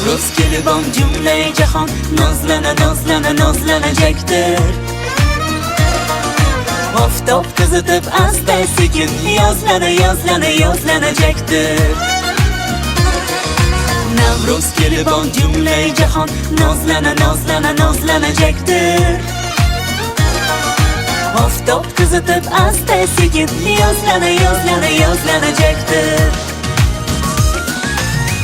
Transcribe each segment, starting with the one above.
Navruz kelibon cümle cahan Nazlana nazlana nazlanacaktır. Oftob kızıtıp asta sekin Yozlana yozlana yozlanacaktır. Navruz kelibon cümle cahan Nazlana nazlana nazlanacaktır. Oftob kızıtıp asta sekin Yozlana yozlana yozlanacaktır.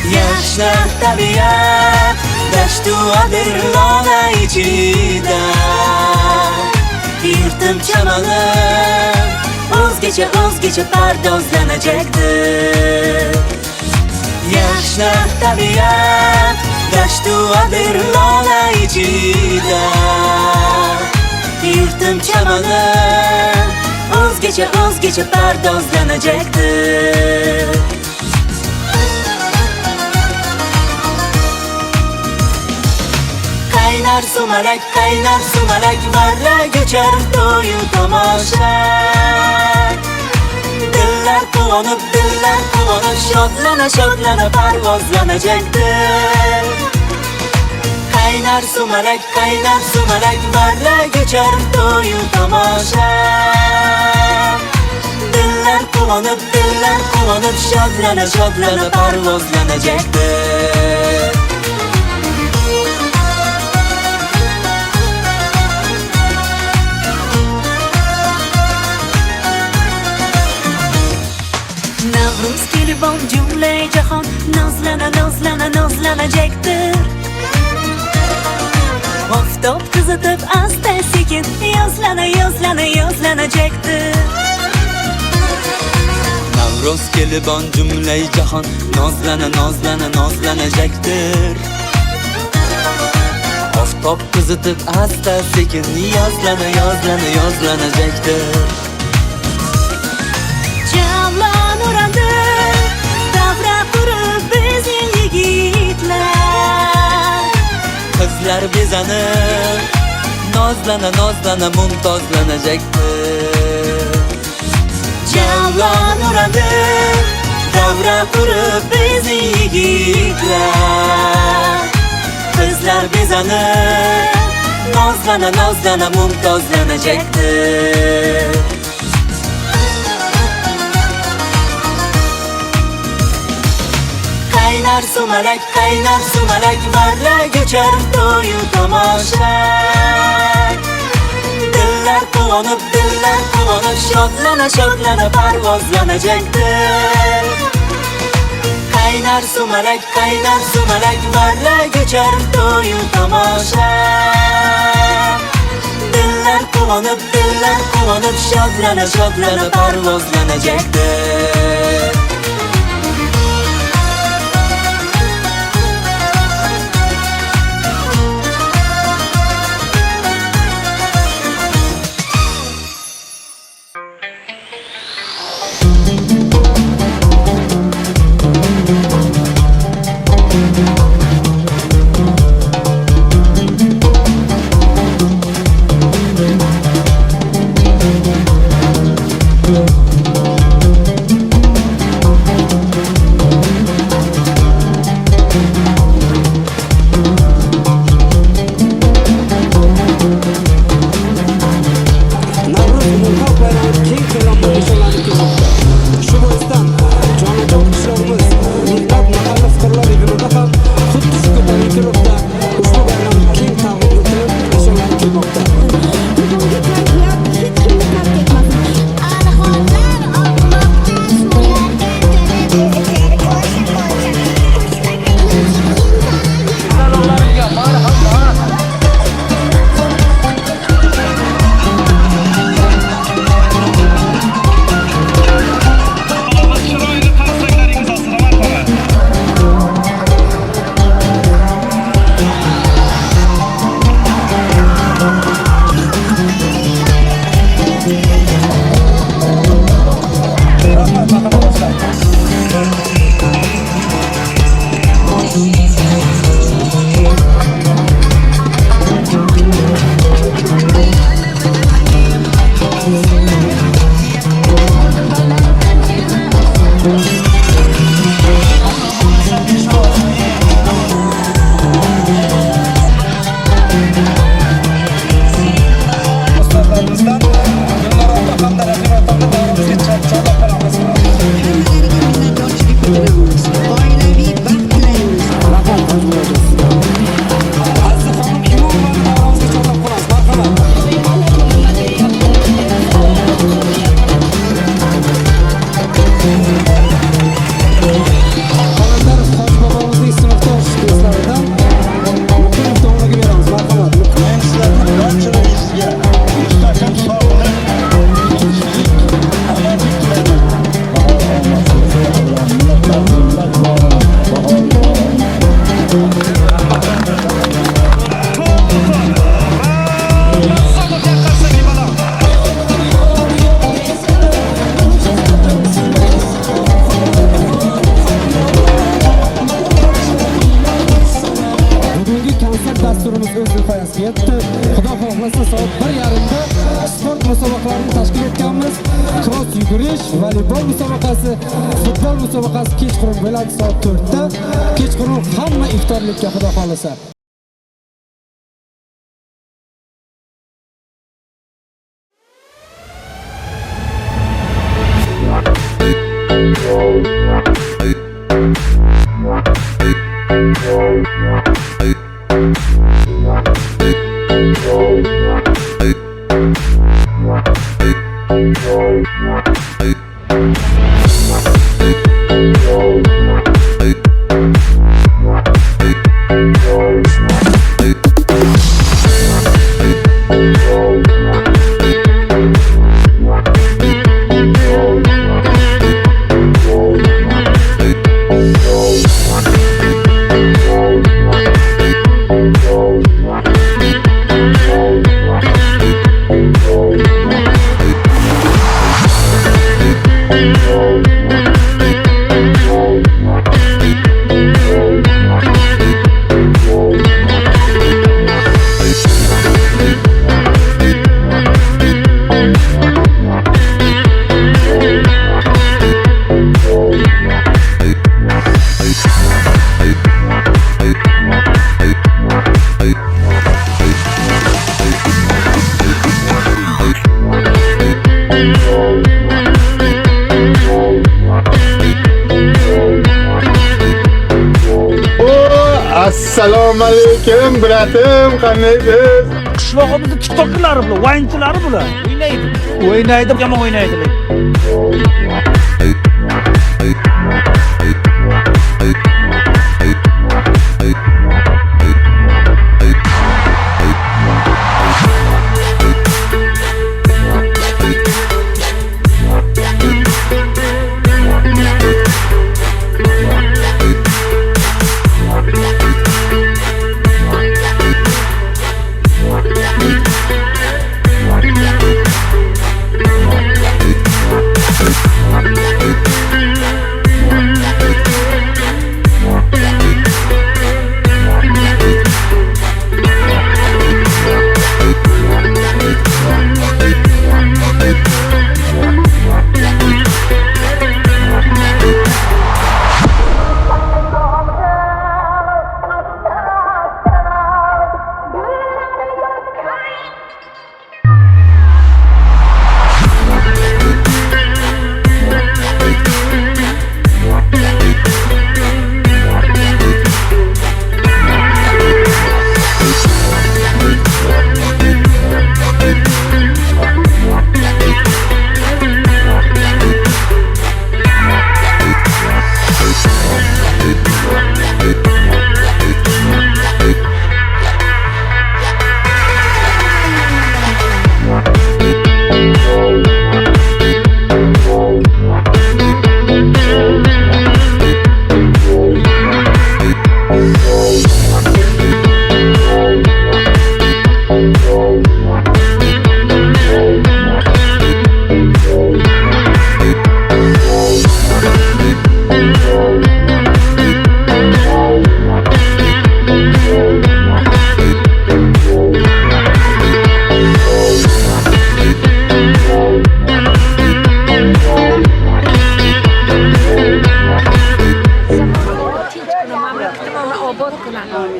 Yaşlar tabiat Daştu adırlana içida Yırtım çamalım Özgece pardozlanacaktır. Yaşlar tabiat Daştu adırlana içida Yırtım çamalım Özgece pardozlanacaktır. Kaynar sumalak varla geçer toyu tamaşa. Diller kullanıp şodlana şodlana parvozlanacaktır. Kaynar sumalak varla geçer toyu tamaşa. Diller kullanıp şodlana şodlana parvozlanacaktır. Navruz kelibon cümle cahan Nazlana nazlana nazlanacaktır. Oftob kızıtıp asta sekin Yozlana yozlana yozlanacaktır. Navruz kelibon cümle cahan Nazlana nazlana nazlanacaktır. Oftob kızıtıp asta sekin Yozlana yozlana yozlanacaktır. Kızlar bezanıp Nazlana nazlana mumtozlanacaktır. Canlan uranıp Davra kurup bizim yigitler. Kızlar bezanıp Nazlana nazlana mumtozlanacaktır. Kaynar sumalak varla geçer toyu tamaşa. Diller kullanıp şodlana şodlana parvozlanacaktır. Kaynar sumalak varla geçer toyu tamaşa. Diller kullanıp şodlana şodlana parvozlanacaktır. yetdi. Xudo xohlasa soat 1:30da sport musobaqalarini tashkil etganmiz. Cross yugurish, voleybol musobaqasi, futbol musobaqasi kechqurun bo'ladi soat 4da. Kechqurun hamma iftorlikka xudo xohlasa. Assalomu alaykum bratim, qanaysiz? Qishloqimizning tiktokchilari bular, o'yinchilari bular. O'ynaydi, yomon o'ynaydi.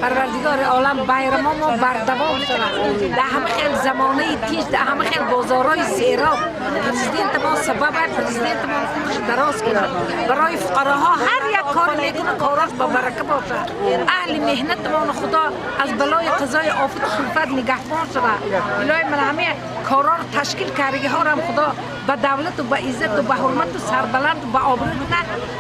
پروردگار عالم bayramon و bardavom شود. در همه خیل زمانه تیز در همه خیل بازارهای سیراب پرزیدنت ما سبب پرزیدنت ما دراز کنه برای فقراها هر یک کار میکنه کاراش با برکه باشه. اهل مهنت ما خدا از بلای قضای آفت خلفت نگهبان شود. الهی من همه کارا رو تشکیل کردگی ها رو هم خدا به دولت و به عزت و به حرمت و سربلند و به آبرو کنه.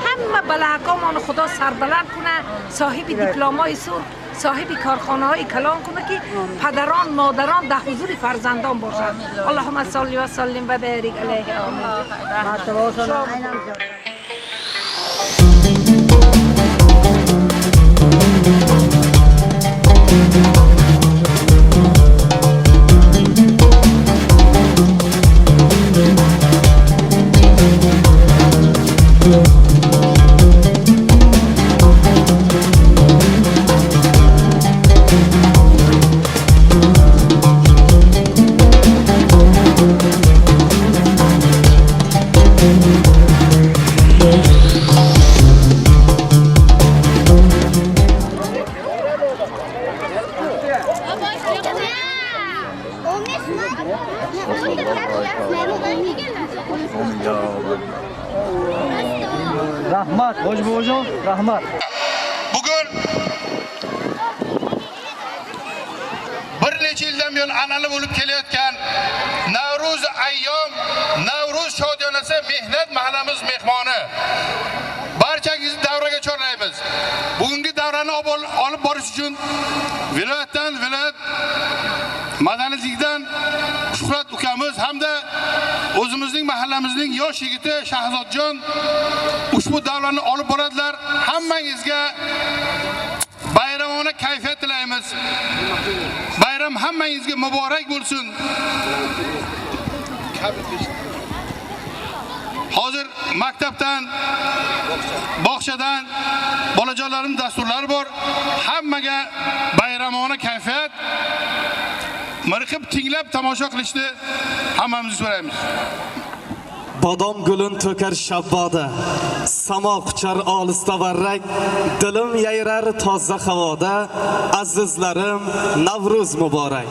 همه بلحکامان خدا سربلند کنه. صاحب دیپلمای سور صاحب کارخانه های کلان کنه که پدران مادران در حضور فرزندان باشند. اللهم صل و سلم و بارک علیه. Rahmat. Bugun bir necha yildan buyon an'ana bo'lib kelayotgan Navruz ayyom, Navruz shodiyonasi mehnat mahallamiz mehmoni. Barchangizni davraga chorlaymiz. Bugungi davrani olib borish uchun viloyatdan, viloyat madaniyatlikdan Shuhrat ukamiz hamda o'zimizning mahallamizning yosh yigiti Shahzodjon ushbu davrani olib boradilar. Hammangizga bayramona kayfiyat tilaymiz. Bayram hammangizga muborak bo'lsin. Hozir maktabdan, bog'chadan bolajonlarim dasturlari bor. Hammaga bayramona kayfiyat miriqib tinglab tomosha qilishni hammamiz so'raymiz. Bodom gulin to'kar shabboda, samo quchar olisda varrak, dilim yayrar toza havoda, azizlarim Navruz muborak.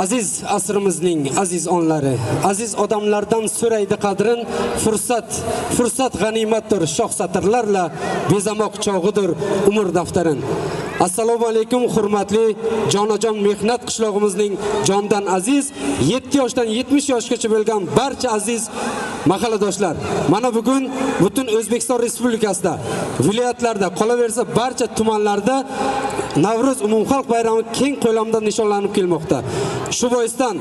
Aziz asrimizning aziz onlari, aziz odamlardan so'raydi qadrin, fursat g'animatdir, shoh satrlarla bezamoq chog'idir umr daftarin. Assalomu alaykum hurmatli jonajon mehnat qishlog'imizning jondan aziz 7 yoshdan 70 yoshgacha bo'lgan barcha aziz mahalladoshlar. Mana bugun butun O'zbekiston Respublikasida, viloyatlarda, qolaversa barcha tumanlarda Navruz umumxalq bayrami keng ko'lamda nishonlanib kelmoqda. Shu boisdan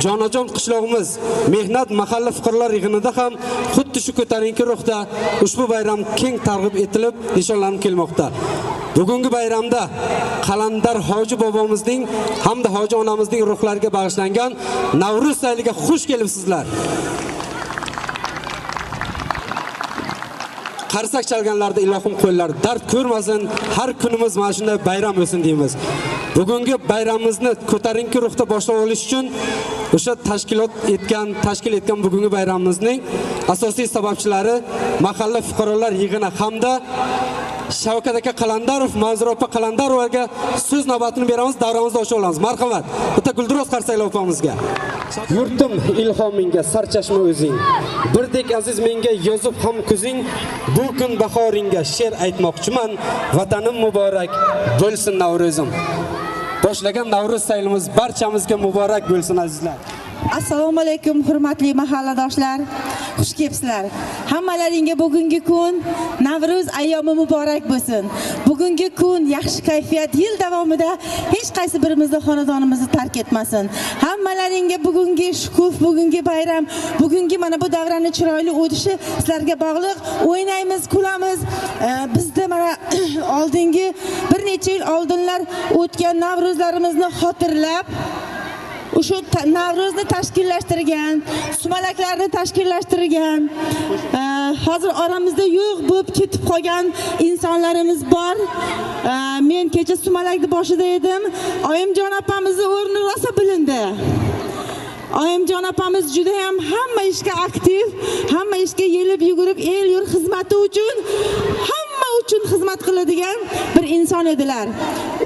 jonajon qishlog'imiz mehnat mahalla fuqarolar yig'inida ham xuddi shu ko'tarinki ruhda ushbu bayram keng targ'ib etilib nishonlanib kelmoqda. Bugungi bayramda Qalandar hoji bobomizning hamda hoji onamizning ruhlariga bag'ishlangan Navruz sayliga xush kelibsizlar. Qarsak chalganlarda ilohim qo'llar dard ko'rmasin, har kunimiz mana shunday bayram bo'lsin deymiz. Bugungi bayramimizni ko'tarinki ruhda boshlab olish uchun o'sha tashkil etgan bugungi bayramimizning asosiy sababchilari mahalla fuqarolar yig'ini hamda Shavkat aka Qalandarov, Manzura opa Qalandarovaga so'z navbatini beramiz, davramizni ochib olamiz. Marhamat. Bitta Guldiroz Qarsaylar opamizga. Yurtim ilhomingga sarchashma o'zing. Birdek aziz menga yozib ham kuzing, bu kun bahoringga she'r aytmoqchiman. Vatanim muborak bo'lsin Navruzim. Boshlagan Navruz saylimiz barchamizga muborak bo'lsin azizlar. Assalomu alaykum hurmatli mahalladoshlar. Xush kelibsizlar. Hammalaringga bugungi kun Navruz ayyomi muborak bo'lsin. Bugungi kun yaxshi kayfiyat yil davomida hech qaysi birimizni xonadonimizni tark etmasin. Hammalaringga bugungi shukuf, bugungi bayram, bugungi mana bu davrani chiroyli o'tishi sizlarga bog'liq. O'ynaymiz, kulamiz. Bizda mana oldingi bir necha yil oldinlar o'tgan Navruzlarimizni xotirlab o'sha Navruzni tashkillashtirgan, sumalaklarni tashkillashtirgan, hozir oramizda yo'q bo'lib ketib qolgan insonlarimiz bor. Men kecha sumalakni boshida edim. Oyimjon opamizning o'rni rosa bilindi. Oyimjon opamiz juda ham hamma ishga aktiv, hamma ishga yelib yugurib el yurt xizmati uchun uchun xizmat qiladigan bir inson edilar.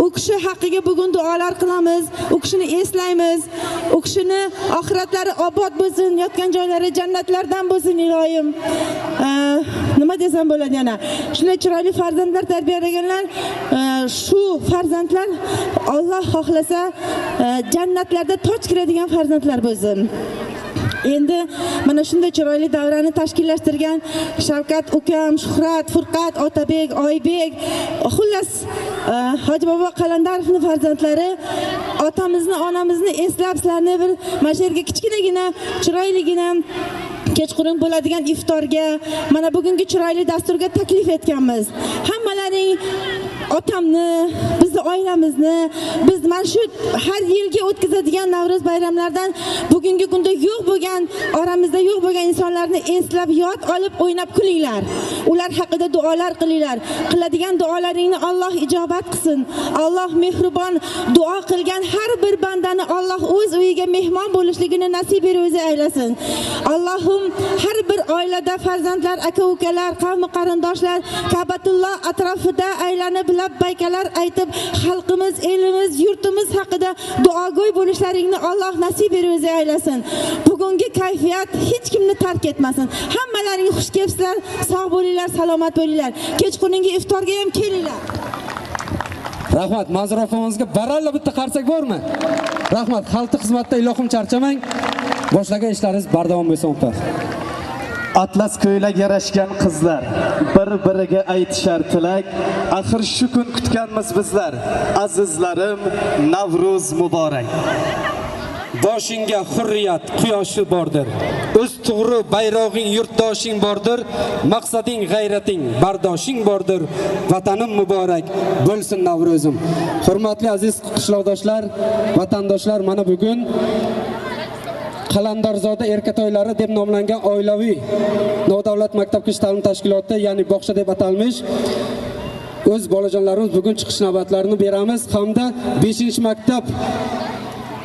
U kishi haqqiga bugun duolar qilamiz, u kishini eslaymiz, u kishini oxiratlari obod bo'lsin, yotgan joylari jannatlardan bo'lsin iloyim. Nima desam bo'ladi yana? Shunday chiroyli farzandlar tarbiyalaganlar, shu farzandlar Alloh xohlasa jannatlarda toj kiradigan farzandlar bo'lsin. Endi mana shunday chiroyli davrani tashkillashtirgan Shavkat ukam, Shuhrat, Furqat, Otabek, Oybek, xullas Hoji bobo Qalandarovning farzandlari otamizni, onamizni eslab sizlarni bir mana shu yerga kichkinagina, chiroyligina kechqurun bo'ladigan iftorga, mana bugungi chiroyli dasturga taklif etganmiz. Hammalaring otamni, bizni oilamizni, biz mana shu har yilga o'tkazadigan Navruz bayramlaridan bugungi kunda yo'q bo'lgan, oramizda yo'q bo'lgan insonlarni eslab yod olib o'ynab kulinglar. Ular haqida duolar qilinglar. Qiladigan duolaringni Alloh ijobat qilsin. Alloh mehribon, duo qilgan har bir bandani Alloh o'z uyiga mehmon bo'lishligini nasib etib aylasin. Allohim har bir oilada farzandlar, aka-ukalar, qavm qarindoshlar Ka'batulloh atrofida aylanib labbaykalar aytib, xalqimiz, elimiz, yurtimiz haqida duogo'y bo'lishlaringni Alloh nasib etib aylasin. Bugungi kayfiyat hech kimni tark etmasin. Hammalaring xush kelibsizlar, sog' bo'linglar, salomat bo'linglar. Kechqurungi iftorga ham kelinglar. Rahmat, mazrofonimizga baralla bitta qarsak bormi? Rahmat, xalqi xizmatda ilohim charchamang. Boshlagan ishlaringiz bardavom bo'lsin, opa. Atlas ko'ylak yarashgan qizlar bir-biriga aytishar tilak, axir shu kun kutganmiz bizlar. Azizlarim, Navruz muborak. Boshingga hurriyat quyoshi bordir. O'z to'g'ri bayrog'ing yurtdoshing bordir. Maqsading g'ayrating bardoshing bordir. Vatanim muborak bo'lsin Navruzim. Hurmatli aziz qishloqdoshlar, vatandoshlar, mana bugun Qalandarzoda erkatoylari deb nomlangan oilaviy nodavlat maktabgacha ta'lim tashkiloti, ya'ni bog'cha deb atalmish, o'z bolajonlarimiz bugun chiqish navbatlarini beramiz hamda 5-maktab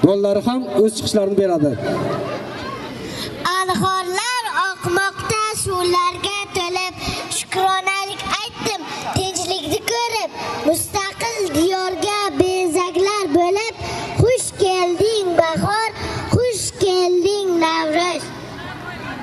bolalari ham o'z chiqishlarini beradi. Anhorlar oqmoqda suvlarga to'lib, shukronalik aytdim, tinchlikni ko'rib, mustaqil diyorga bezaklar bo'lib, xush kelding bahor, xush kelding Navruz.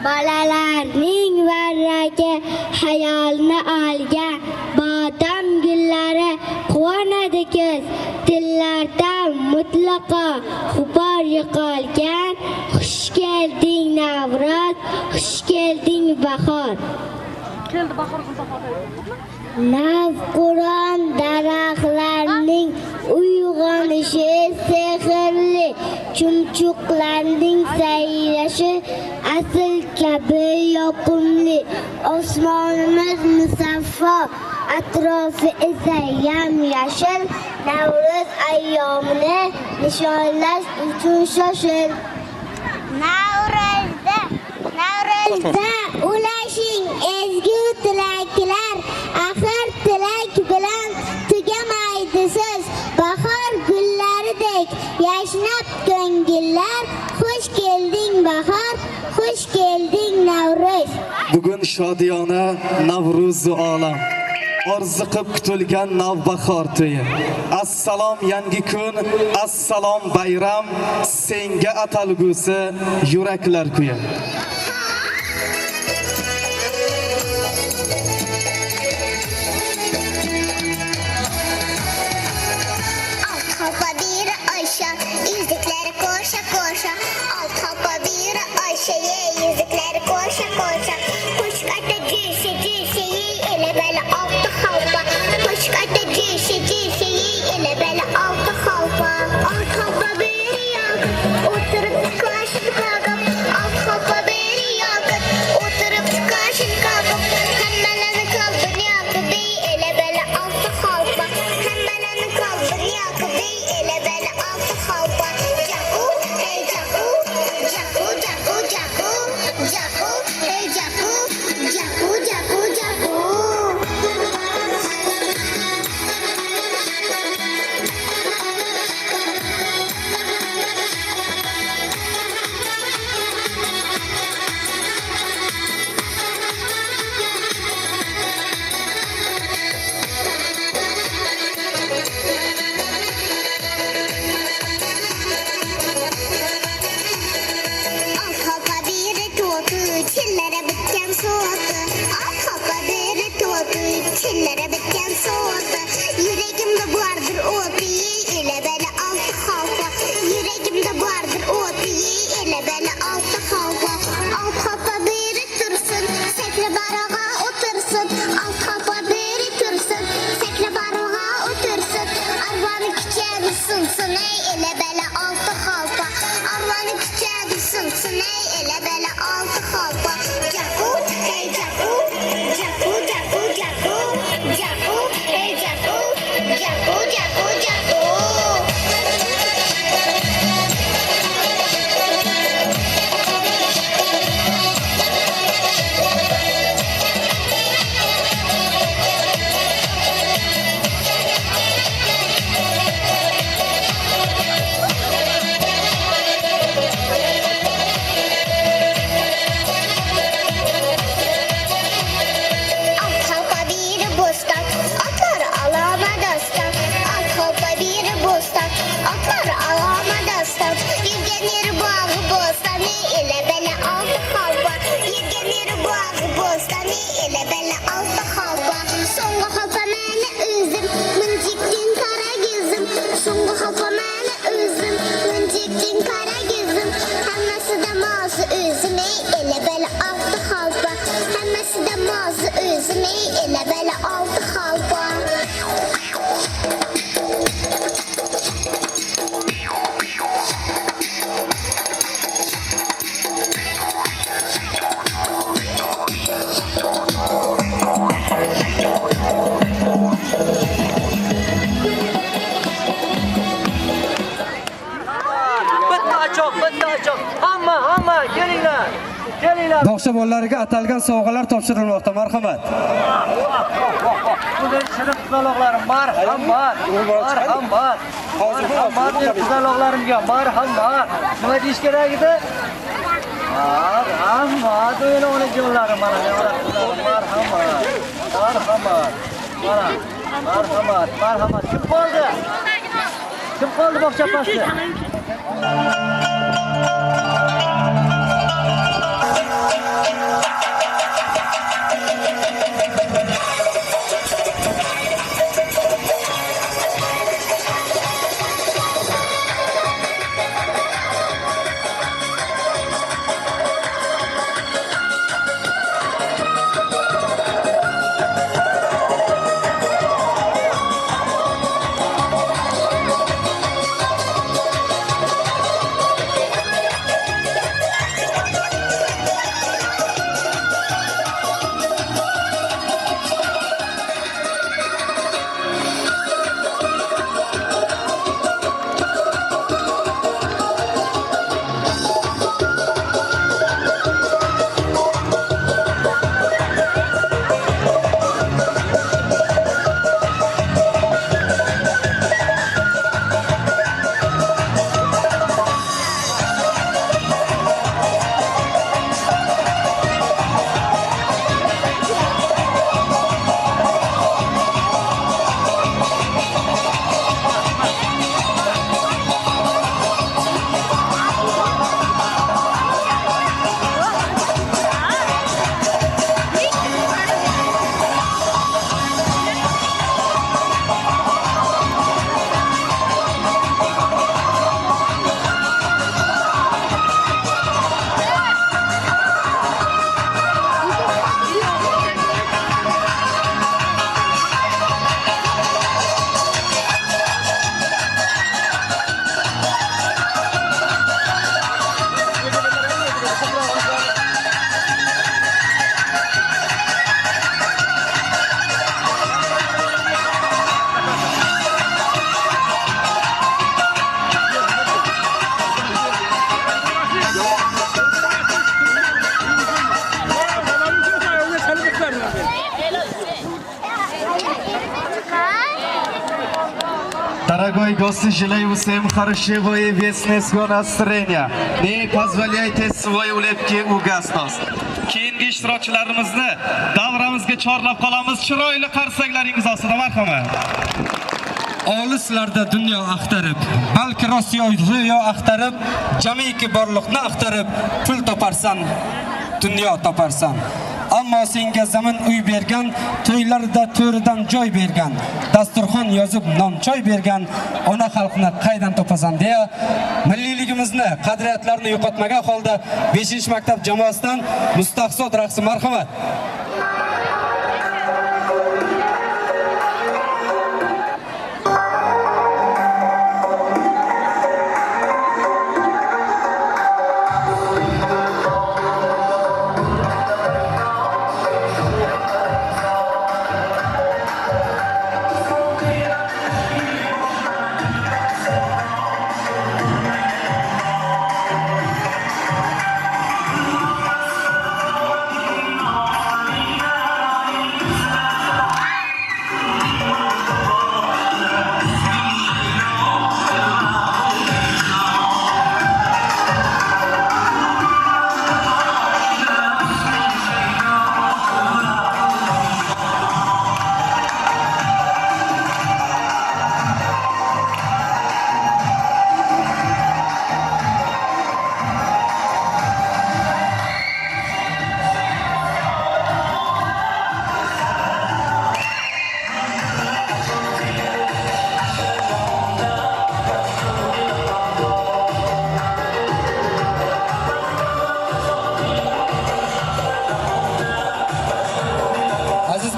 Bolalarning varragi hayolni olgan, bodam gullari quvonadi ko'z, dillardan mutlaqo g'ubor yo'qolgan. Xush kelding Navruz, xush kelding bahor. Navqiron daraxtlarning uyg'onishi sehrli, chumchuqlarning sayrashi asl kabi yoqimli. Osmonimiz musaffo, atrofi esa yam-yashil. Navruz ayyomini nishonlash uchun shoshil. Navruzda ulashing ezgu tilaklar, axir tilak bilan tugamaydi so'z. Bahor gullaridek yashnab ko'ngillar, xush kelding bahor, xush kelding Navruz. Bugun shodiyona Navruzi olam, orziqib kutilgan navbahor to'yi. Assalom yangi kun, assalom bayram, senga atalgusi yuraklar kuyi. Yüzükleri koşa koşa, alt hoppa bir Ayşe'ye yüzükleri koşa koşa. Kuş kata cüse cüseyi ile böyle altı hoppa. Kuş kata cüse cüseyi ile böyle altı hoppa. Alt hoppa bir yok, oturup koşup kalkıp alt hoppa bir bog'cha bolalariga atalgan sovg'alar topshirilmoqda. Marhamat. Shirin qizaloqlarim, marhamat. Marhamat. Marhamat qizaloqlarimga marhamat. Nima deyish kerak edi? Marhamat, onajonlarim, mana marhamat. Marhamat. Mana marhamat. Kim qoldi? Kim qoldi bog'cha pasti? Дорогой гость, желаю всем хорошего и веселого настроения. Не позволяйте свои улыбки угаснуть. Keyingi ishtirokchilarimizni davramizga chorlab qolamiz. Chiroyli qarsaklaringiz ostida marhamat. Olislarda dunyo axtarib, balki Rossiya riyo axtarib, jamiki borliqni axtarib, pul toparsan, dunyo toparsan. Ammo senga zamin uy bergan, to'ylarda to'ridan joy bergan, dasturxon yozib non choy bergan, ona xalqni qaydan topasan deya milliyligimizni, qadriyatlarini yo'qotmagan holda 5-maktab jamoasidan Mustaqsod raqsi marhamat.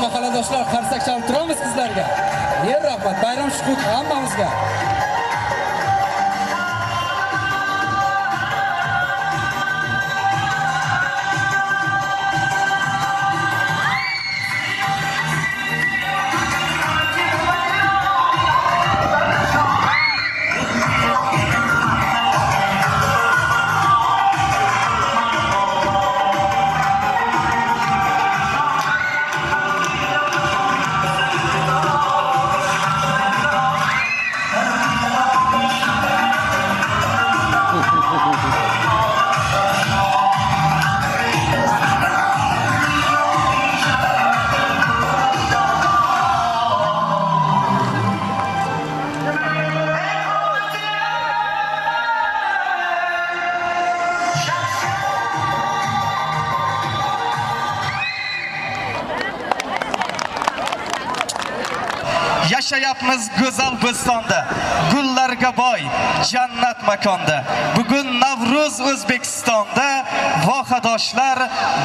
Mahalladoshlar, qarsak chalib turamiz qizlarga. Yer rahmat, bayram shukuh hammamizga. Yashayapmiz go'zal Bo'stonda, gullarga boy, jannat makonda. Bugun Navruz O'zbekistonda, vohadoshlar,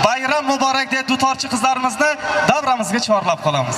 bayram muborak deb dutorchi qizlarimizni davramizga chorlab qolamiz.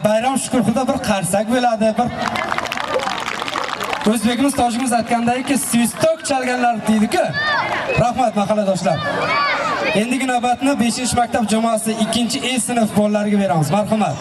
Bayram shukuhida bir qarsak bo'ladi, bir O'zbekimiz tojimiz aytgandayki, svistok chalganlar deydi-ku. Rahmat mahalladoshlar. Endigi navbatni 5-maktab jamoasi 2-E sinf bolalariga beramiz. Marhamat.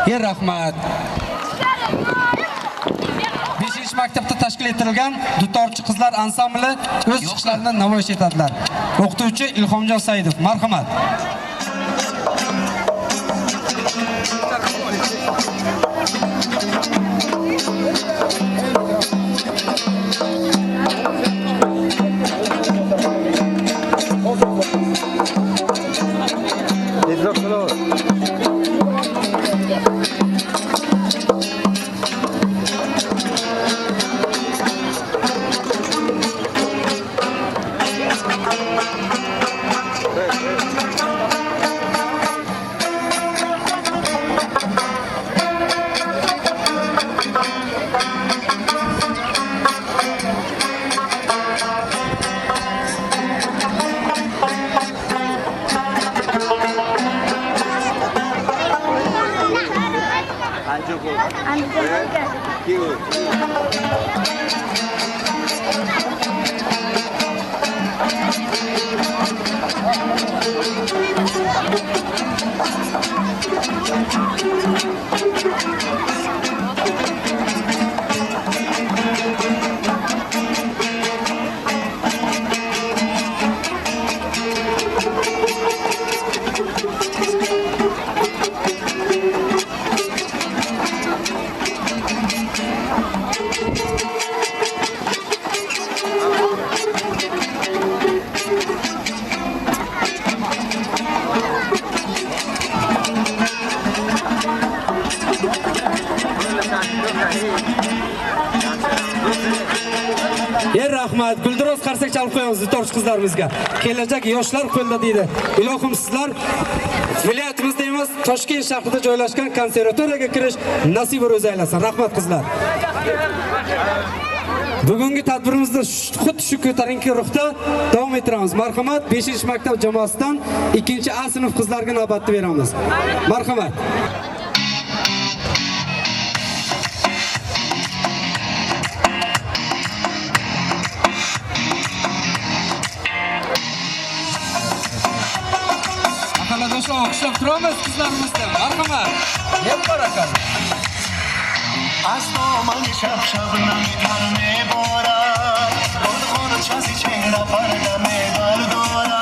Rahmat. 5-maktabda tashkil etilgan dutorchi qizlar ansambli o'z chiqishlarini namoyish etadilar. O'qituvchi Ilhomjon Saidov, marhamat. Rahmat, guldiroz qarsak chalib qo'yamiz dutorchi qizlarimizga. Kelajak yoshlar qo'lda deydi. Ilohim sizlar viloyatimizda emas, Toshkent shahrida joylashgan konservatoriyaga kirish nasib o'zi aylasin. Rahmat qizlar. Bugungi tadbirimizda xuddi shu ko'tarinki ruhda davom ettiramiz. Marhamat, 5-maktab jamoasidan 2-A sinf qizlarga navbatni beramiz. Marhamat. Alkışlab turamiz qizlarimizdan. Marhamat. Hep barakat. از دامن شب شبنم تر میبارد گلخان چسی چهره پرده میبردارد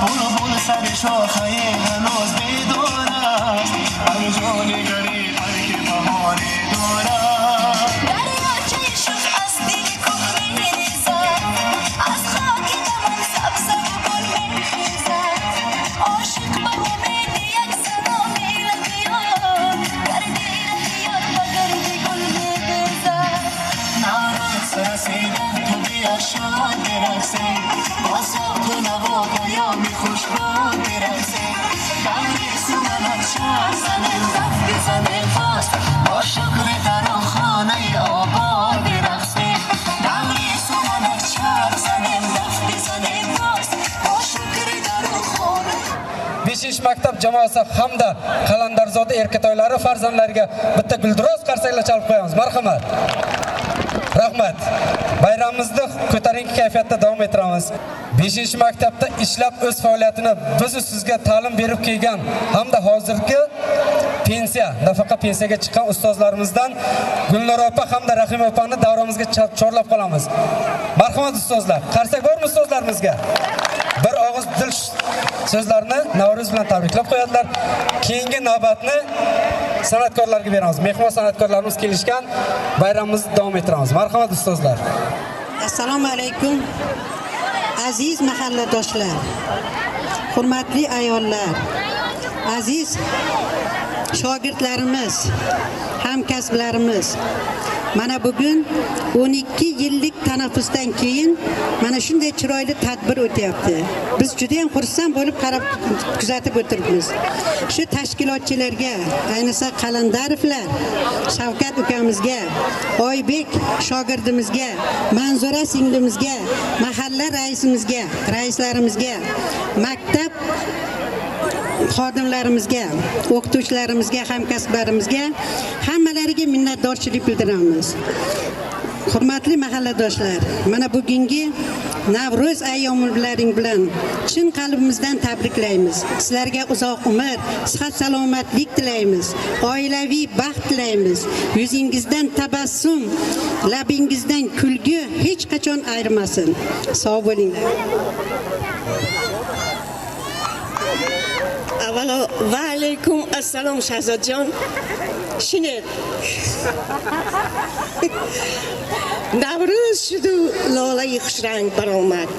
بلبل سر شاخه هنوز بیدارد هر جا نگری هر که بهاری دارد دریاچه شد از دل کوه میریزد از خاک دمن سبز و گل میخیزد عاشق به امید یک صدا میلغید گردی رهیار و گردی گل میبزد نوروز رسیدن تو بیا شاد برسی با ساخت و نوا پیامی خوشبو برسی دمری سمنت شهر زنیم دف بزنیم فاست با شکر تراخانه آباد برقصی دمری سمنت شهر زنیم دف بزنیم فاست با شکر تراخانه 5-maktab jamoasi hamda Qalandarzoda erkatoylari farzandlariga bitta guldiroz qarsaklar chalib qo'yamiz. Marhamat. Rahmat. Bayramimizni ko'tarinki kayfiyatda davom ettiramiz. 5-maktabda ishlab o'z faoliyatini biz sizga ta'lim berib kelgan hamda hozirgi nafaqa pensiyaga chiqqan ustozlarimizdan Gulnor opa hamda Rahim opani davramizga chorlab qolamiz. Marhamat ustozlar. Qarsak bormi ustozlarimizga? Bir og'iz dil so'zlarni Navro'z bilan tabriklab qo'yadilar. Keyingi navbatni san'atkorlarga beramiz. Mehmon san'atkorlarimiz kelishgan bayramimizni davom ettiramiz. Marhamat ustozlar. Assalomu alaykum. Aziz mahalladoshlar, hurmatli ayollar, aziz shogirdlarimiz, hamkasblarimiz. Mana bugun 12 yillik tanaffusdan keyin mana shunday chiroyli tadbir o'tyapti. Biz juda ham xursand bo'lib qarab kuzatib o'tiribmiz. Shu tashkilotchilarga, ayniqsa Qalandarovlar, Shavkat ukamizga, Oybek shogirdimizga, Manzura singlimizga, mahalla raisimizga, raislarimizga, maktab xodimlarimizga, o'qituvchilarimizga, hamkasblarimizga hammalariga minnatdorchilik bildiramiz. Hurmatli mahalladoshlar, mana bugungi Navro'z ayyomlaring bilan chin qalbimizdan tabriklaymiz. Sizlarga uzoq umr, sihat salomatlik tilaymiz. Oilaviy baxt tilaymiz. Yuzingizdan tabassum, labingizdan kulgi hech qachon ayrimasin. Sog' bo'linglar. Avvalo va alaykum assalom Shahzodjon. Shinel. Navro'z shudu lolai xushrang baromad.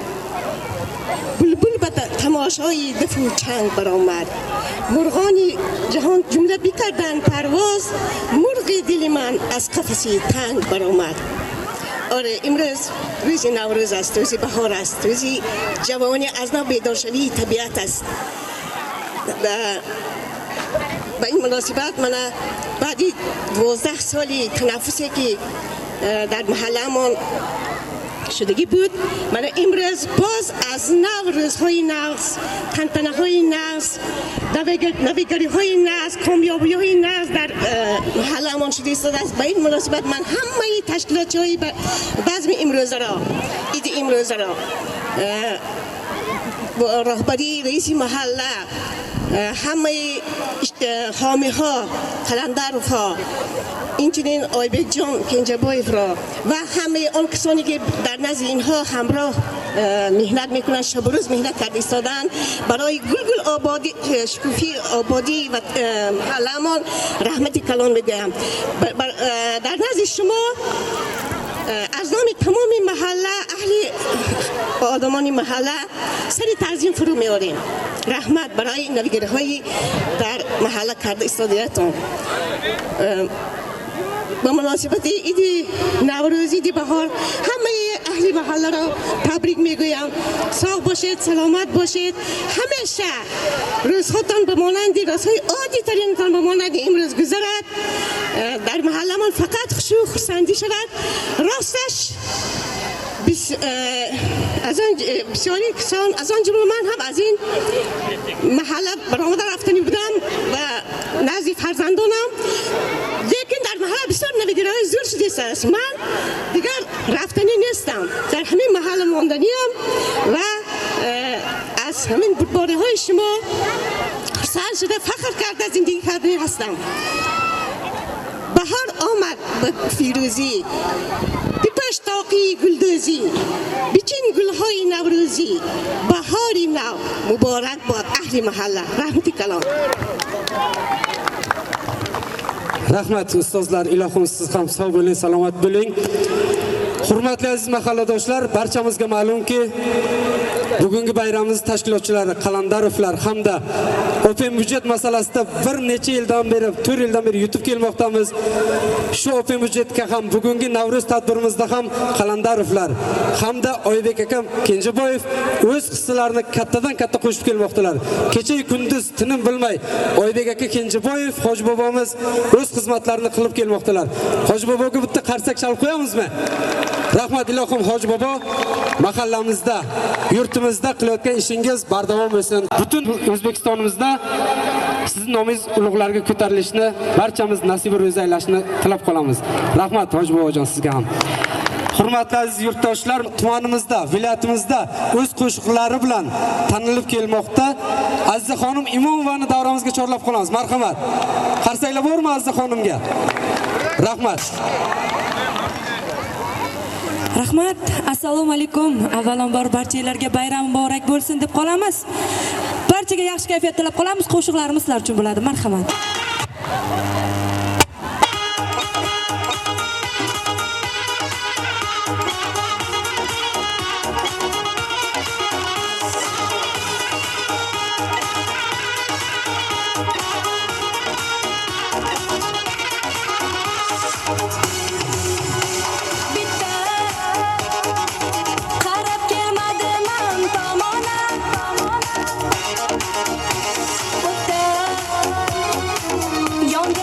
Bulbul bata tamoshoyi difu chang baromad. Murg'oni jahon jumla bikardan parvoz, murg'i diliman az qafasi tang baromad. آره امروز روز نوروز است، روز بهار است، روز جوانی از نو بیدار شوی طبیعت است. با این مناسبت من بعدی 12 سالی تنفسی که در محله‌مان شدگی بود، من امروز باز از نو روزهای نو، تنتنه‌های نو، نویگری‌های نو، کامیابی‌های نو در محله‌مان شده است. با این مناسبت من همه تشکیلات‌های بزم امروز را، عید امروز را با راهبری رئیس محله، همه حامی‌ها، قلندرها، اینچنین آیبک جان کنجبایف را و همه آن کسانی که در نزد اینها همراه مهنت میکنند، شب و روز مهنت کرده ایستادند برای گلگل آبادی، شکوفی آبادی و محله‌مان رحمت کلان میگویم. در نزد شما از نام تمام محله، اهل آدمان محله سری تعظیم فرو میاریم. رحمت برای نویگرهای در محله کرده ایستادیتون. با مناسبت عید نوروز، عید بهار همه اهل محله را تبریک میگویم. ساق باشید، سلامت باشید. همیشه روزهاتان به مانند روزهای عادی ترینتان به مانند امروز گذرد. در محله من فقط خشوع خرسندی شود. راستش از آن بسیاری کسان از آن جمله من هم از این محله برآمده رفتنی بودم و نزد فرزندانم، لیکن در محله بسیار نویگرای زور شده است. من دیگر رفتنی نیستم، در همین محله ماندنیم و از همین بودباره های شما خرسند شده فخر کرده زندگی کرده هستم. بهار آمد به فیروزی، پشتاقی گلدوزی، بچین گلهای نوروزی، بهاری نو مبارک باد اهل محله. رحمتی کلام. Rahmat ustozlar, ilohim siz ham sog' bo'ling, salomat bo'ling. Hurmatli aziz mahalladoshlar, barchamizga ma'lumki, bugungi bayramimiz tashkilotchilari Qalandarovlar hamda Open budjet masalasida bir necha yildan beri, 4 yildan beri yutib kelmoqdamiz. Shu Open budjetga ham bugungi Navro'z tadbirimizda ham Qalandarovlar hamda Oybek akam Kenjaboyev o'z hissalarini kattadan katta qo'shib kelmoqdalar. Kecha kunduz tinim bilmay Oybek aka Kenjaboyev Hoji bobomiz o'z xizmatlarini qilib kelmoqdalar. Hoji boboga bitta qarsak chalib qo'yamizmi? Rahmat ilohim Hoji bobo, mahallamizda, yurtimizda qilayotgan ishingiz bardavom bo'lsin. Butun O'zbekistonimizda sizning nomingiz ulug'larga ko'tarilishini, barchamiz nasib ro'za aylashini tilab qolamiz. Rahmat Hoji bobojon sizga ham. Hurmatli aziz yurtdoshlar, tumanimizda, viloyatimizda o'z qo'shiqlari bilan tanilib kelmoqda. Aziza xonim Imomovani davramizga chorlab qolamiz. Marhamat. Qarsaklar bormi Aziza xonimga? Rahmat. Rahmat. Assalomu alaykum. Avvalambor barchalarga bayram muborak bo'lsin deb qolamiz. Barchaga yaxshi kayfiyat tilab qolamiz. Qo'shiqlarimiz sizlar uchun bo'ladi. Marhamat. Yonda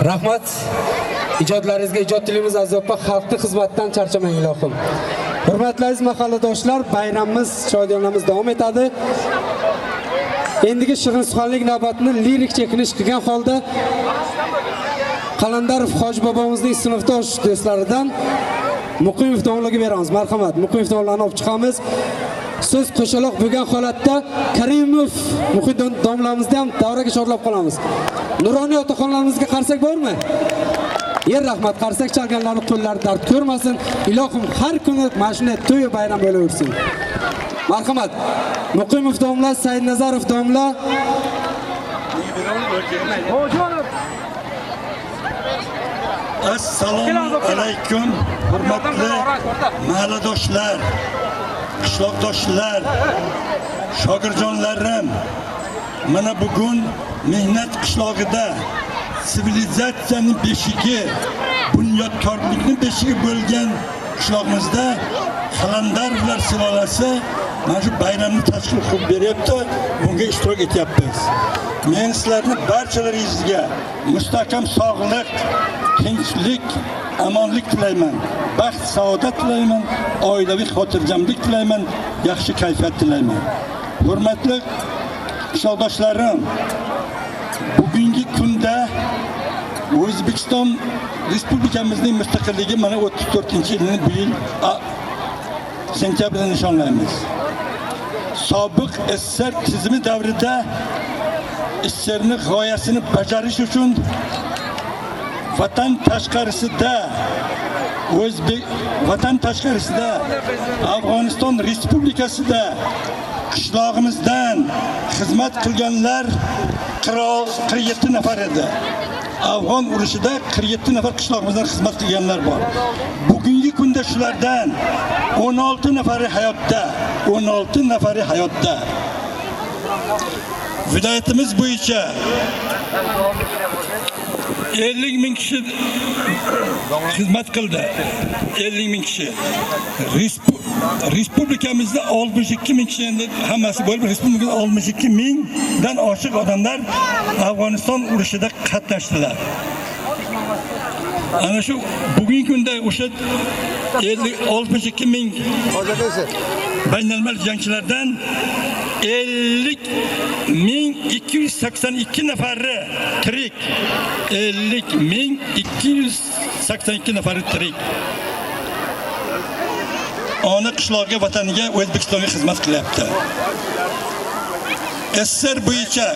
Rahmat. Ijodlaringizga ijodchiligimiz azobi xalqning xizmatidan charchamang ilohim. Hurmatli aziz mahalladoshlar, bayramimiz, shoirlarimiz davom etadi. Endigi shirin suxanlik navbatini lirik chekinish qilgan holda Qalandarov Hoji bobomizning sinfdosh do'stlaridan Muqimov domlaga beramiz. Marhamat, Muqimov domlani olib chiqamiz. So'z qo'shaloq bo'lgan holatda Karimov Muqimov domlamizni ham davraga chorlab qolamiz. Nuroniy otaxonlarimizga qarsak bormi? Rahmat, qarsak chalganlarning qo'llari dard ko'rmasin. Ilohim har kuni mashina to'y bayram bo'laversin. Marhamat. Muqimov domla, Saidnazarov domla. Assalomu alaykum, hurmatli mahalladoshlar, qishloqdoshlar, shogirjonlarim. Mana bugun mehnat qishlog'ida sivilizatsiyaning beshigi, bunyodkorlikning beshigi bo'lgan qishlog'imizda Qalandarovlar silolasi mana shu bayramni tashkil qilib beryapti, bunga ishtirok etyapmiz. Men sizlarning barchalaringizga mustahkam sog'lik, tinchlik, amonlik tilayman, baxt, saodat tilayman, oilaviy xotirjamlik tilayman, yaxshi kayfiyat tilayman. Hurmatli qishloqdoshlarim, bugungi kunda O'zbekiston Respublikamizning mustaqilligi mana 34-yilini bu yil sentyabrda nishonlaymiz. Sobiq SSR tizimi davrida SSRning g'oyasini bajarish uchun vatan tashqarisida Afg'oniston Respublikasida qishlog'imizdan xizmat qilganlar 47 nafar edi. Afg'on urushida 47 nafar qishlog'imizdan xizmat qilganlar bor. Bugungi kunda shulardan 16 nafari hayotda. 16 nafari hayotda. Viloyatimiz bo'yicha 50 ming kishi xizmat qildi. 50 ming kishi. Respublikamizda 62 ming kishi, endi hammasi bo'lib respublikamizda 62 mingdan oshiq odamlar Afg'oniston urushida qatnashdilar. Ana shu bugungi kunda o'sha 62 ming baynalmal jangchilardan 50.282 nafari tirik. 50.282 nafari tirik. Ona qishlog'iga, vataniga, O'zbekistonga xizmat qilyapti. SSR bo'yicha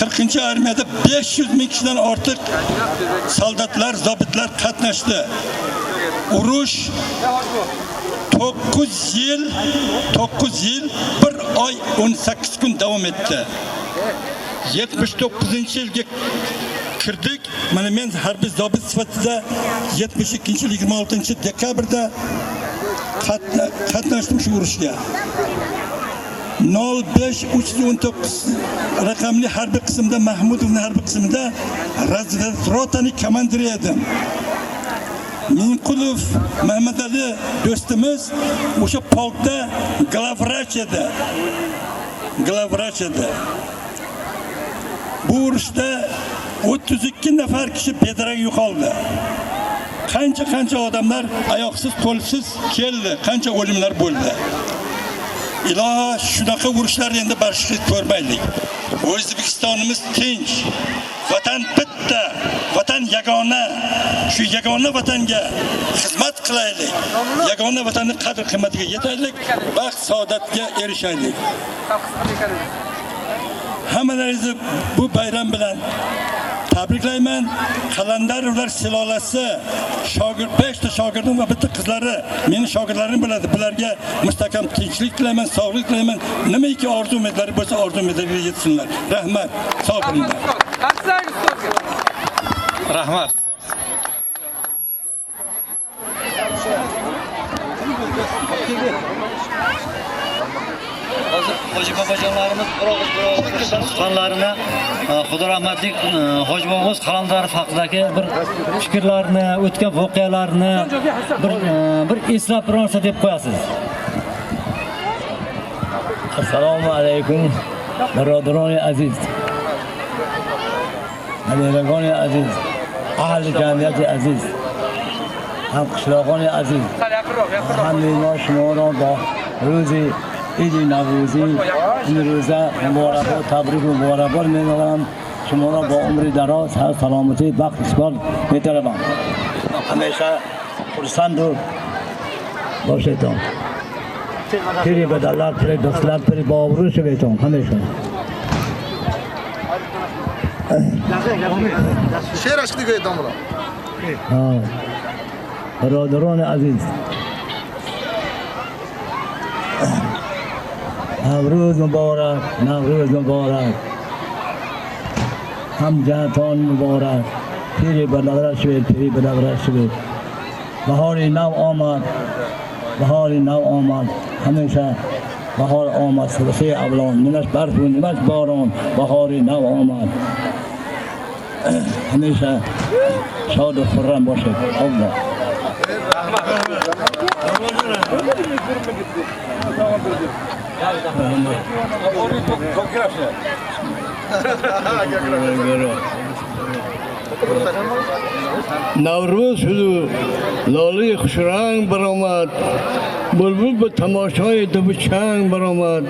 40-armiyada 500 ming kishidan ortiq soldatlar, zobitlar qatnashdi. Urush 9 yil 1 oy 18 kun davom etdi. 79-yilga kirdik. Mana men harbiy zobit sifatida 72-yil 26-dekabrda qatnashdim shu urushga. 05319 raqamli harbiy qismda, Mahmudovning harbiy qismida razvedrotaning komandiri edim. Minqulov Mamadali do'stimiz o'sha polkda glavvrach edi. Bu urushda 32 nafar kishi bedarak yo'qoldi. Qancha odamlar oyoqsiz, qo'lsiz keldi, qancha o'limlar bo'ldi. Iloho, shunaqa urushlar endi barishlik ko'rmaylik. O'zbekistonimiz tinch, vatan bitta, vatan yagona. Shu yagona vatanga xizmat qilaylik. Yagona vatanning qadr-qimmatiga yetaylik, baxt, saodatga erishaylik. Hammalaringizni bu bayram bilan tabriklayman. Qalandarovlar silolasi shogird 5 ta shogirdim va bitta qizlari meni shogirdlarim bo'ladi. Bularga mustahkam tinchlik tilayman, sog'lik tilayman. Nimaiki orzu umidlari bo'lsa, orzu umidlariga yetsinlar. Rahmat, sog' bo'linglar. Rahmat. Hoji bobojonlarimiz bir suxanlarini Xudo rahmatlik Hoji bobomiz Qalandarov haqidagi bir fikrlarni, o'tgan voqealarni bir eslab bir narsa deb qo'yasiz. Assalomu alaykum, birodarlar aziz. همیرگان عزیز، اهل جمعیت عزیز، هم قشلاقان عزیز، همه ما شما را با روز عید نوروزی این روزه مبارکات تبریک و مبارکات می‌گویم. شما را با عمر دراز، صحت سلامتی، بخت اسبال می‌طلبم. همیشه خرسند و باشید. پیری به دلت، پیری دستلت، پیری با آبرو شویتون همیشه. شعرش دیگه دامرا. برادران عزیز، نوروز مبارک، نوروز مبارک، هم جهتان مبارک. پیری به دلت شوید، پیری به دلت شوید. بهاری نو آمد، بهاری نو آمد. همیشه بهار آمد، سلسه اولان، نیمش برف و نیمش باران. بهاری نو آمد. همیشه شاد و خرم باشید. الله. نوروز شد لاله خوشرنگ برآمد، بلبل به تماشای دو چنگ برآمد.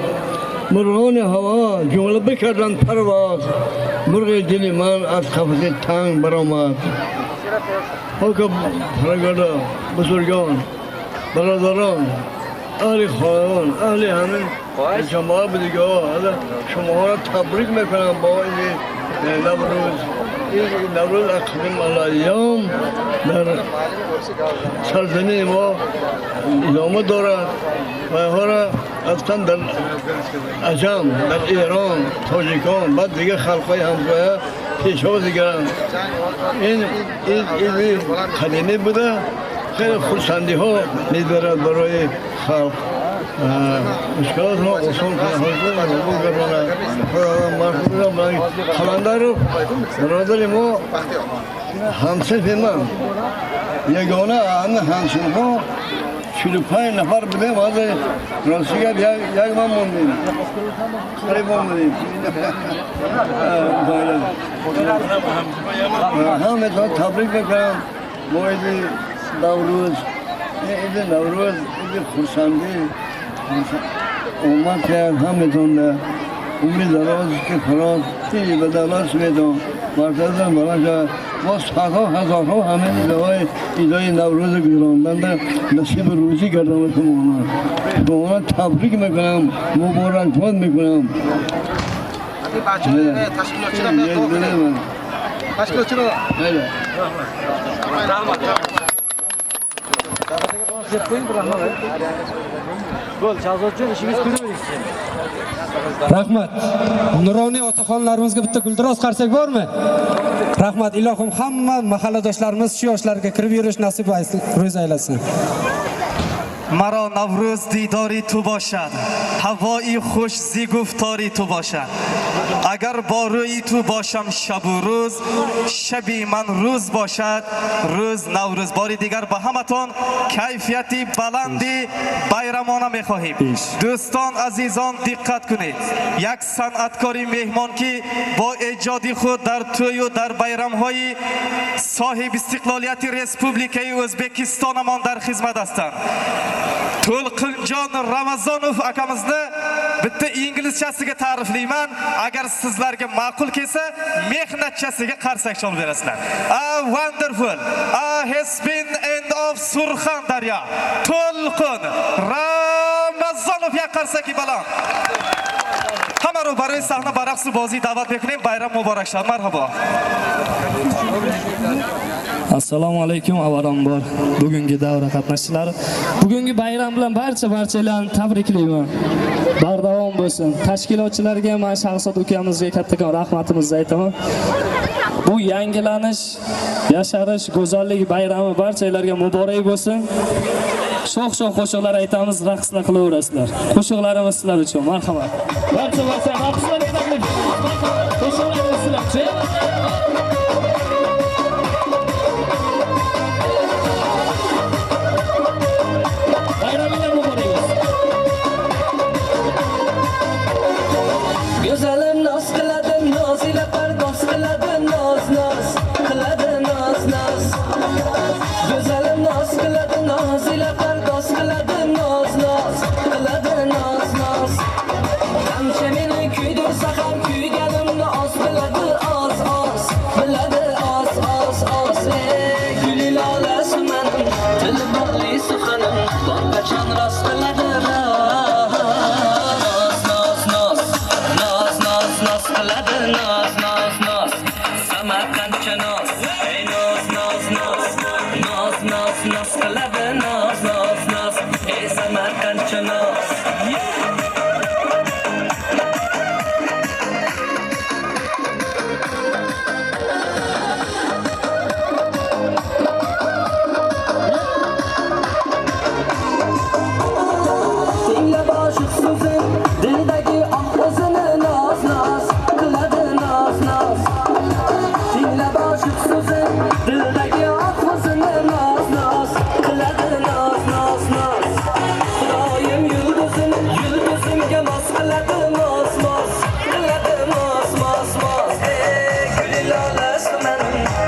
مرغان هوا جمله بکردند پرواز، مرغ دل من از قفس تنگ برآمد. حکم پرگرده بزرگان، برادران، اهل خانوان، اهل همین جماعت دیگه شما را تبریک میکنم با این نوروز. این نوروز اقدم الایام در سرزمین ما ادامه دارد و اینها را اصلا در عجم، در ایران، تاجیکان، بعد دیگه خلقای همسایه پیشواز گیرند. این قدیمی بوده، خیلی خورسندی ها می‌دارد برای خلق. مشکلات ما آسان کنه خلندر برادر ما همسف من یگانه همه همسف ها 45 نفر بودیم. از راسیگر یک من موندیم، قریب موندیم. همه تا تبریک میکنم با عید نوروز. عید نوروز عید خرسندی اومد کرد. همتون عمر دراز که خراز تیجی به دلت میدم مرتضم برای ما صدها هزارها همه ایدای نوروز گذراندن نصیب روزی کردم. شما تبریک میکنم، مبارکباد میکنم. تشکیلاتچی را Rahmat. Nuroniy otaxonlarimizga bitta guldiroz qarsak bormi? Rahmat. Ilohim hamma mahalladoshlarimiz shu yoshlarga kirib yurish nasib ro'z aylasin. مرا نوروز دیداری تو باشد، هوایی خوش زی گفتاری تو باشد. اگر با روی تو باشم شب و روز، شبی من روز باشد، روز نوروز. باری دیگر به همتون کیفیتی بلندی بیرمانه میخواهیم. دوستان عزیزان دقت کنید، یک صنعتکاری مهمان که با ایجادی خود در توی و در بیرم‌های صاحب استقلالیت ریسپوبلیکای ازبکستان مان در خدمت هستند. To'lqinjon Ramazonov akamizni bitta inglizchasiga ta'riflayman. Agar sizlarga ma'qul kelsa, mehnatchasiga qarsak chalib berasizlar. Wonderful. Has been end of Surxondaryo. To'lqin Ramazonov ya qarsaki baland. Hamma ro برای sahna baraqsi bozi da'vat mekunим. Bayram muborak shad. Marhaba. Assalomu alaykum avvalambor bugungi davra qatnashchilari. Bugungi bayram bilan barchalarni tabriklayman. Bardavom bo'lsin. Tashkilotchilarga men Shahzod ukamizga kattakon rahmatimizni aytaman. Bu yangilanish, yasharish, go'zallik bayrami barchalarga muborak bo'lsin. Sho'x-sho'x qo'shiqlar aytamiz, raqslar qilaverasizlar. Qo'shiqlarimiz sizlar uchun. Marhamat. Barcha raqslarga taklif. Qo'shiqlarimiz sizlar uchun. Güzelim naz qiladi, noz ila pardoz qiladi, nozni ko'rsa ham kuyganimni oz biladi, oz biladi, oz guli lolasiman, tili bog'li suxanim, bor qachon rost biladi. Nos qiladi, nos Samarqandcha nos, ey nos qiladi, nos ey Samarqandcha nos. Tingla boshliq so'zim, dildagi oqozini nos qiladi, nos tingla boshliq so'zim, dildagi oqozini nos qiladi, nos Xudoyim yulduzimga mos qiladi, mos qiladi, mos ey guli lolasiman,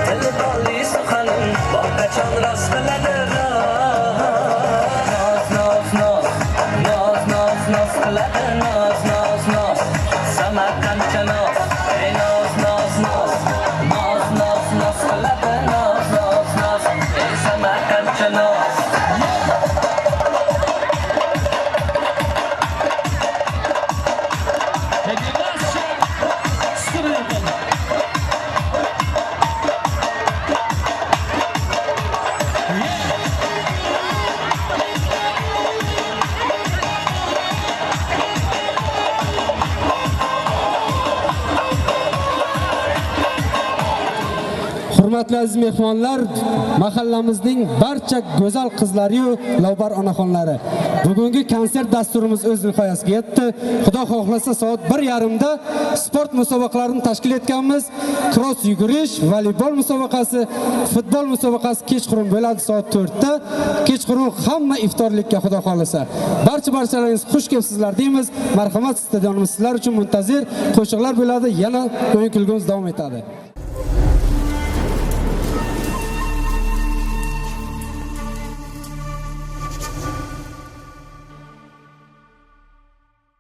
tili bog'li suxanim, bor qachon rost qiladi. Nos qiladi, nos Samarqandcha nos, ey nos qiladi, nos ey Samarqandcha nos. Hurmatli aziz mehmonlar, mahallamizning barcha go'zal qizlari-yu lavbar onaxonlari. Bugungi konsert dasturimiz o'z nihoyasiga yetdi. Xudo xohlasa soat 1:30 da sport musobaqalarini tashkil etganmiz. Cross yugurish, voleybol musobaqasi, futbol musobaqasi kechqurun bo'ladi soat 4 da. Kechqurun hamma iftorlikka xudo xohlasa. Barchalaringiz xush kelibsizlar deymiz. Marhamat, stadionimiz sizlar uchun muntazir, qo'shiqlar bo'ladi, yana o'yin kulgimiz davom etadi.